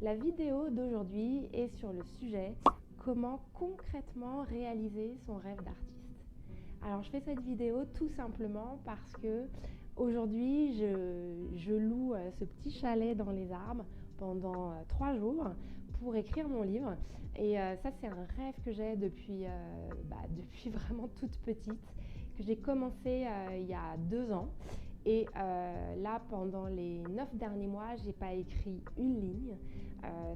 La vidéo d'aujourd'hui est sur le sujet comment concrètement réaliser son rêve d'artiste. Alors je fais cette vidéo tout simplement parce que aujourd'hui je loue ce petit chalet dans les arbres pendant 3 jours pour écrire mon livre et ça c'est un rêve que j'ai depuis vraiment toute petite, que j'ai commencé il y a 2 ans. Et là, pendant les 9 derniers mois, j'ai pas écrit une ligne.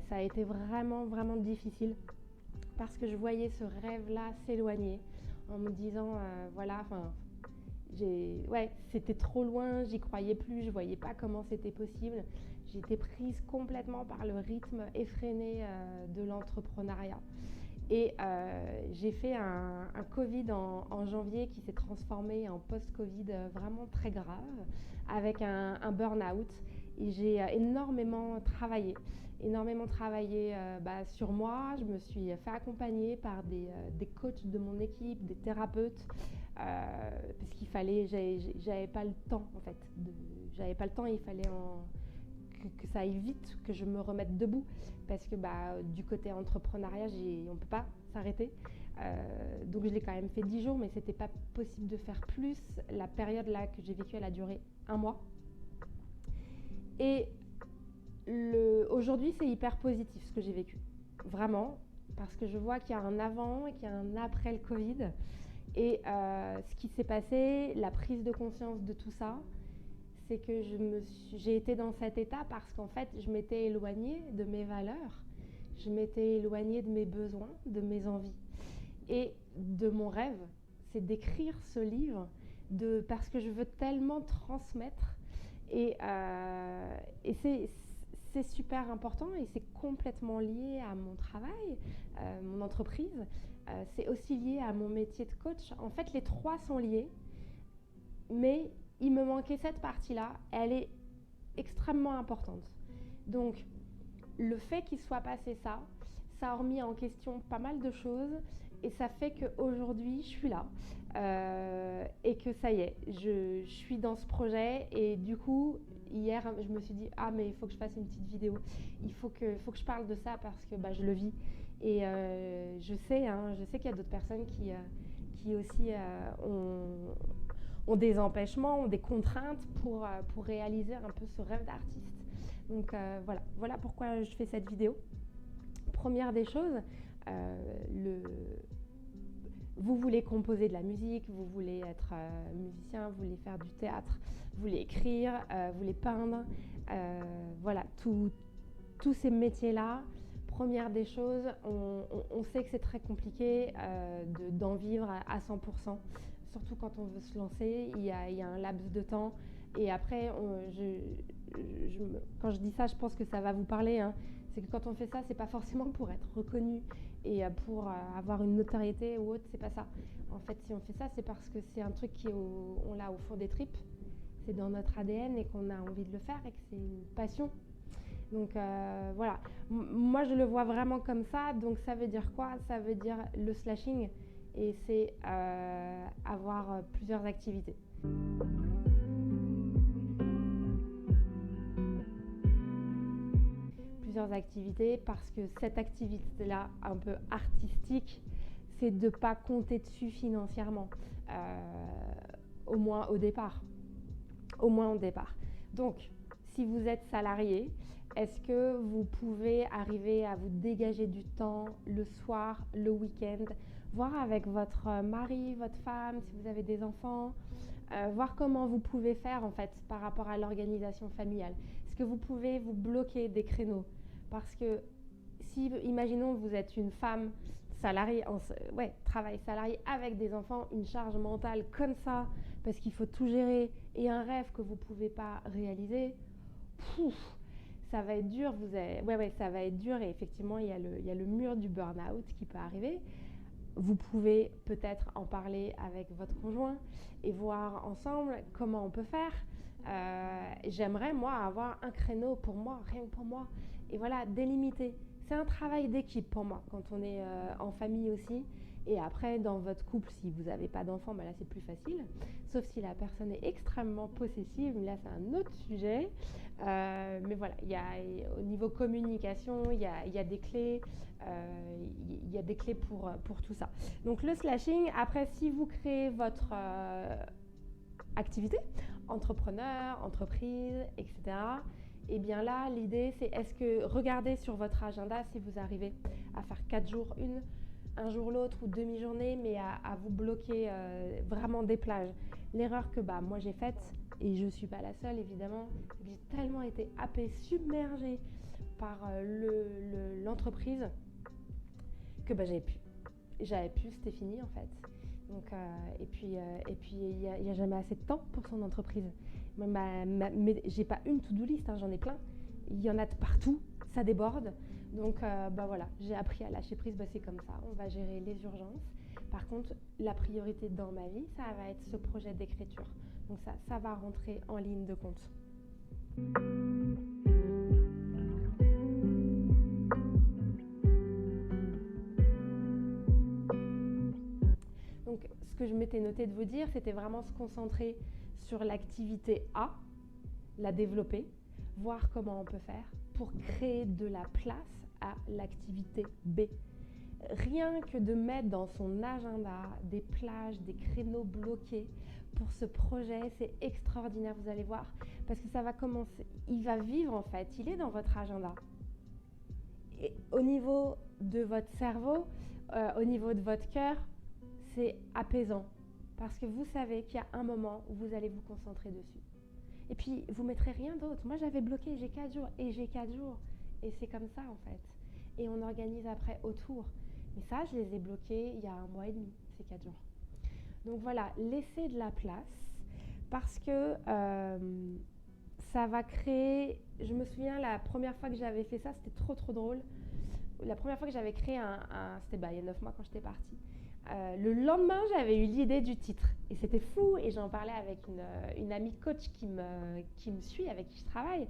Ça a été vraiment, vraiment difficile parce que je voyais ce rêve-là s'éloigner en me disant, c'était trop loin, j'y croyais plus, je voyais pas comment c'était possible. J'étais prise complètement par le rythme effréné de l'entrepreneuriat. Et j'ai fait un Covid en janvier qui s'est transformé en post-Covid vraiment très grave, avec un burn-out. Et j'ai énormément travaillé sur moi. Je me suis fait accompagner par des coachs de mon équipe, des thérapeutes, parce qu'il fallait, j'avais pas le temps en fait. J'avais pas le temps, il fallait que ça aille vite, que je me remette debout, parce que du côté entrepreneuriat, on ne peut pas s'arrêter. Donc je l'ai quand même fait 10 jours, mais c'était pas possible de faire plus. La période là que j'ai vécue, elle a duré 1 mois. Et aujourd'hui, c'est hyper positif ce que j'ai vécu, vraiment, parce que je vois qu'il y a un avant et qu'il y a un après le Covid. Et ce qui s'est passé, la prise de conscience de tout ça, c'est que j'ai été dans cet état parce qu'en fait, je m'étais éloignée de mes valeurs, je m'étais éloignée de mes besoins, de mes envies et de mon rêve. C'est d'écrire ce livre parce que je veux tellement transmettre et c'est super important et c'est complètement lié à mon travail, mon entreprise. C'est aussi lié à mon métier de coach. En fait, les trois sont liés, mais il me manquait cette partie-là, elle est extrêmement importante. Donc, le fait qu'il soit passé ça a remis en question pas mal de choses et ça fait qu'aujourd'hui, je suis là et que ça y est, je suis dans ce projet et du coup, hier, je me suis dit « Ah, mais il faut que je fasse une petite vidéo, il faut que je parle de ça parce que je le vis. » Et je sais qu'il y a d'autres personnes qui aussi ont des empêchements, ont des contraintes pour réaliser un peu ce rêve d'artiste. Donc voilà pourquoi je fais cette vidéo. Première des choses, vous voulez composer de la musique, vous voulez être musicien, vous voulez faire du théâtre, vous voulez écrire, vous voulez peindre, tous ces métiers-là. Première des choses, on sait que c'est très compliqué d'en vivre à 100%. Surtout quand on veut se lancer, il y a un laps de temps. Et après, quand je dis ça, je pense que ça va vous parler. C'est que quand on fait ça, c'est pas forcément pour être reconnu et pour avoir une notoriété ou autre, c'est pas ça. En fait, si on fait ça, c'est parce que c'est un truc on l'a au fond des tripes. C'est dans notre ADN et qu'on a envie de le faire et que c'est une passion. Donc voilà, moi je le vois vraiment comme ça. Donc ça veut dire quoi? Ça veut dire le slashing et c'est avoir plusieurs activités. Plusieurs activités parce que cette activité-là, un peu artistique, c'est de ne pas compter dessus financièrement, au moins au départ. Donc, si vous êtes salarié, est-ce que vous pouvez arriver à vous dégager du temps le soir, le week-end, voir avec votre mari, votre femme, si vous avez des enfants, voir comment vous pouvez faire en fait par rapport à l'organisation familiale. Est-ce que vous pouvez vous bloquer des créneaux? Parce que si, imaginons que vous êtes une femme salariée, travail salarié avec des enfants, une charge mentale comme ça, parce qu'il faut tout gérer et un rêve que vous ne pouvez pas réaliser, ça va être dur. Ça va être dur et effectivement, il y a le mur du burn-out qui peut arriver. Vous pouvez peut-être en parler avec votre conjoint et voir ensemble comment on peut faire. J'aimerais, moi, avoir un créneau pour moi, rien que pour moi. Et voilà, délimiter. C'est un travail d'équipe pour moi, quand on est en famille aussi. Et après, dans votre couple, si vous n'avez pas d'enfant, là c'est plus facile. Sauf si la personne est extrêmement possessive, là c'est un autre sujet. Mais voilà, au niveau communication, il y a des clés. Il y a des clés pour tout ça. Donc le slashing, après, si vous créez votre activité, entrepreneur, entreprise, etc., et bien là, l'idée, c'est regardez sur votre agenda si vous arrivez à faire 4 jours un jour l'autre ou demi-journée, mais à vous bloquer vraiment des plages. L'erreur que moi j'ai faite, et je ne suis pas la seule évidemment, c'est que j'ai tellement été happée, submergée par l'entreprise que j'avais pu, c'était fini en fait. Donc, et puis il n'y a jamais assez de temps pour son entreprise. Mais j'ai pas une to-do list, j'en ai plein. Il y en a de partout, ça déborde. Donc voilà, j'ai appris à lâcher prise, c'est comme ça, on va gérer les urgences. Par contre, la priorité dans ma vie, ça va être ce projet d'écriture. Donc ça va rentrer en ligne de compte. Donc ce que je m'étais noté de vous dire, c'était vraiment se concentrer sur l'activité A, la développer, voir comment on peut faire pour créer de la place à l'activité B. Rien que de mettre dans son agenda des plages, des créneaux bloqués pour ce projet, c'est extraordinaire, vous allez voir, parce que ça va commencer, il va vivre en fait, il est dans votre agenda. Et au niveau de votre cerveau, au niveau de votre cœur, c'est apaisant, parce que vous savez qu'il y a un moment où vous allez vous concentrer dessus. Et puis, vous ne mettrez rien d'autre. Moi, j'avais bloqué, j'ai 4 jours, et j'ai 4 jours. Et c'est comme ça, en fait. Et on organise après autour. Mais ça, je les ai bloqués il y a 1 mois et demi, ces 4 jours. Donc voilà, laissez de la place, parce que ça va créer... Je me souviens, la première fois que j'avais fait ça, c'était trop drôle. La première fois que j'avais créé c'était il y a 9 mois quand j'étais partie. Le lendemain, j'avais eu l'idée du titre et c'était fou, et j'en parlais avec une amie coach qui me suit, avec qui je travaille,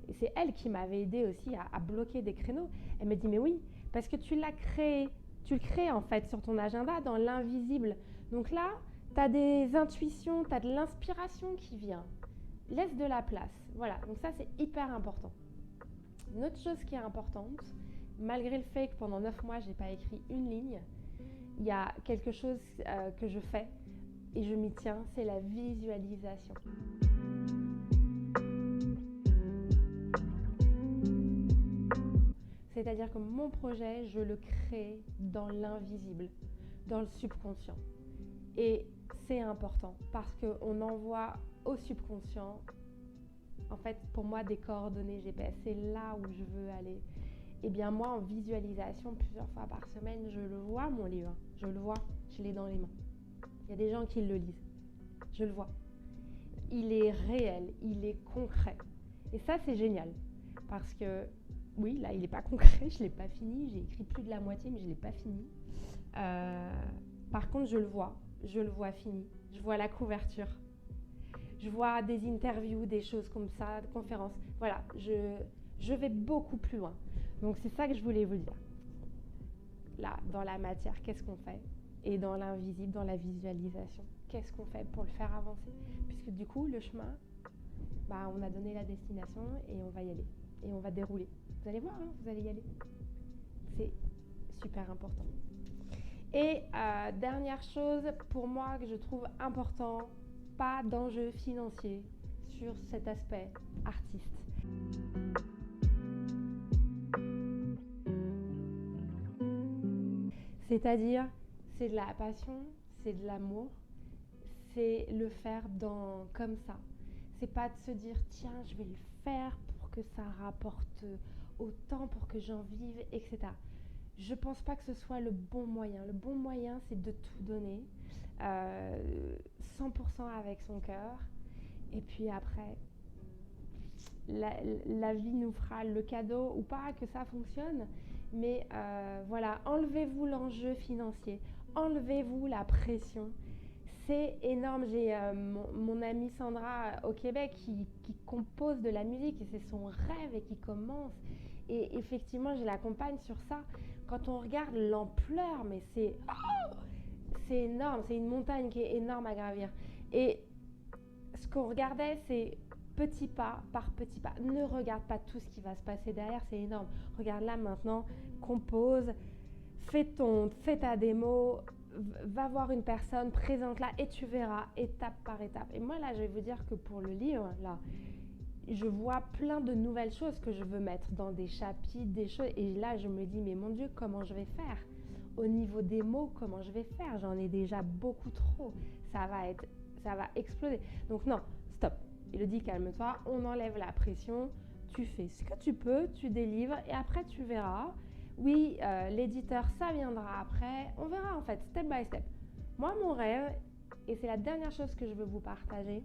et c'est elle qui m'avait aidé aussi à bloquer des créneaux. Elle me dit mais oui, parce que tu le crées en fait sur ton agenda dans l'invisible. Donc là, tu as des intuitions, tu as de l'inspiration qui vient. Laisse de la place. Voilà, donc ça c'est hyper important. Une autre chose qui est importante, malgré le fait que pendant 9 mois, je n'ai pas écrit une ligne, il y a quelque chose que je fais et je m'y tiens, c'est la visualisation. C'est-à-dire que mon projet, je le crée dans l'invisible, dans le subconscient. Et c'est important parce qu'on envoie au subconscient, en fait, pour moi, des coordonnées GPS. C'est là où je veux aller. Et bien moi, en visualisation, plusieurs fois par semaine, je le vois, mon livre. Je le vois, je l'ai dans les mains. Il y a des gens qui le lisent. Je le vois. Il est réel, il est concret. Et ça, c'est génial. Parce que, oui, là, il n'est pas concret, je ne l'ai pas fini. J'ai écrit plus de la moitié, mais je ne l'ai pas fini. Par contre, je le vois fini. Je vois la couverture. Je vois des interviews, des choses comme ça, des conférences. Voilà, je vais beaucoup plus loin. Donc c'est ça que je voulais vous dire. Là, dans la matière, qu'est-ce qu'on fait? Et dans l'invisible, dans la visualisation, qu'est-ce qu'on fait pour le faire avancer? Puisque du coup, le chemin, on a donné la destination et on va y aller. Et on va dérouler. Vous allez voir, vous allez y aller. C'est super important. Et dernière chose, pour moi, que je trouve important, pas d'enjeu financier sur cet aspect artiste. C'est-à-dire, c'est de la passion, c'est de l'amour, c'est le faire comme ça. C'est pas de se dire, tiens, je vais le faire pour que ça rapporte autant, pour que j'en vive, etc. Je pense pas que ce soit le bon moyen. Le bon moyen, c'est de tout donner, 100% avec son cœur. Et puis après, la vie nous fera le cadeau ou pas que ça fonctionne. Mais voilà, enlevez-vous l'enjeu financier, enlevez-vous la pression. C'est énorme. J'ai mon amie Sandra au Québec qui compose de la musique et c'est son rêve et qui commence. Et effectivement, je l'accompagne sur ça. Quand on regarde l'ampleur, mais c'est énorme, c'est une montagne qui est énorme à gravir. Et ce qu'on regardait, c'est petit pas par petit pas. Ne regarde pas tout ce qui va se passer derrière, c'est énorme. Regarde là maintenant, compose, fais ta démo, va voir une personne, présente-la et tu verras étape par étape. Et moi là, je vais vous dire que pour le livre, là, je vois plein de nouvelles choses que je veux mettre dans des chapitres, des choses. Et là, je me dis, mais mon Dieu, comment je vais faire? Au niveau des mots, comment je vais faire? J'en ai déjà beaucoup trop. Ça va exploser. Donc non, stop. Elodie, calme-toi. On enlève la pression. Tu fais ce que tu peux, tu délivres et après tu verras. Oui, l'éditeur, ça viendra après. On verra en fait, step by step. Moi, mon rêve, et c'est la dernière chose que je veux vous partager,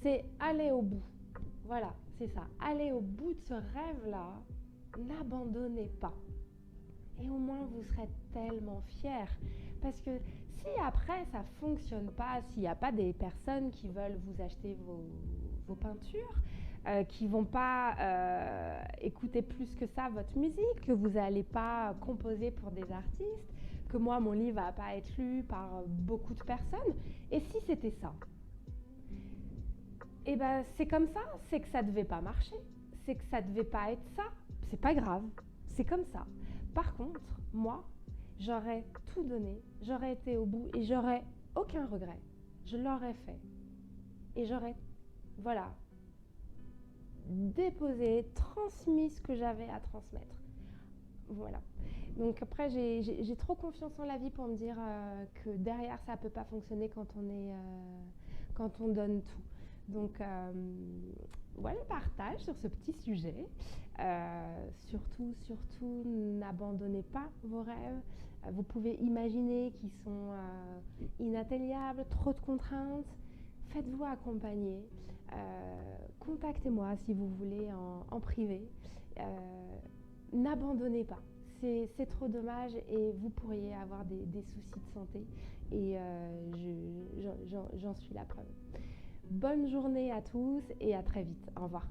c'est aller au bout. Voilà, c'est ça. Aller au bout de ce rêve-là, n'abandonnez pas. Et au moins, vous serez tellement fiers. Parce que si après, ça ne fonctionne pas, s'il n'y a pas des personnes qui veulent vous acheter vos peintures, qui ne vont pas écouter plus que ça votre musique, que vous n'allez pas composer pour des artistes, que moi, mon livre ne va pas être lu par beaucoup de personnes, et si c'était ça? Et ben c'est comme ça, c'est que ça devait pas marcher, c'est que ça devait pas être ça, c'est pas grave, c'est comme ça. Par contre, moi, j'aurais tout donné, j'aurais été au bout et j'aurais aucun regret. Je l'aurais fait et j'aurais, voilà, déposé, transmis ce que j'avais à transmettre. Voilà. Donc après, j'ai trop confiance en la vie pour me dire que derrière, ça peut pas fonctionner quand on donne tout. Donc voilà le partage sur ce petit sujet. Surtout, n'abandonnez pas vos rêves. Vous pouvez imaginer qu'ils sont inatteignables, trop de contraintes. Faites-vous accompagner. Contactez-moi si vous voulez en privé. N'abandonnez pas. C'est trop dommage et vous pourriez avoir des soucis de santé. Et j'en suis la preuve. Bonne journée à tous et à très vite. Au revoir.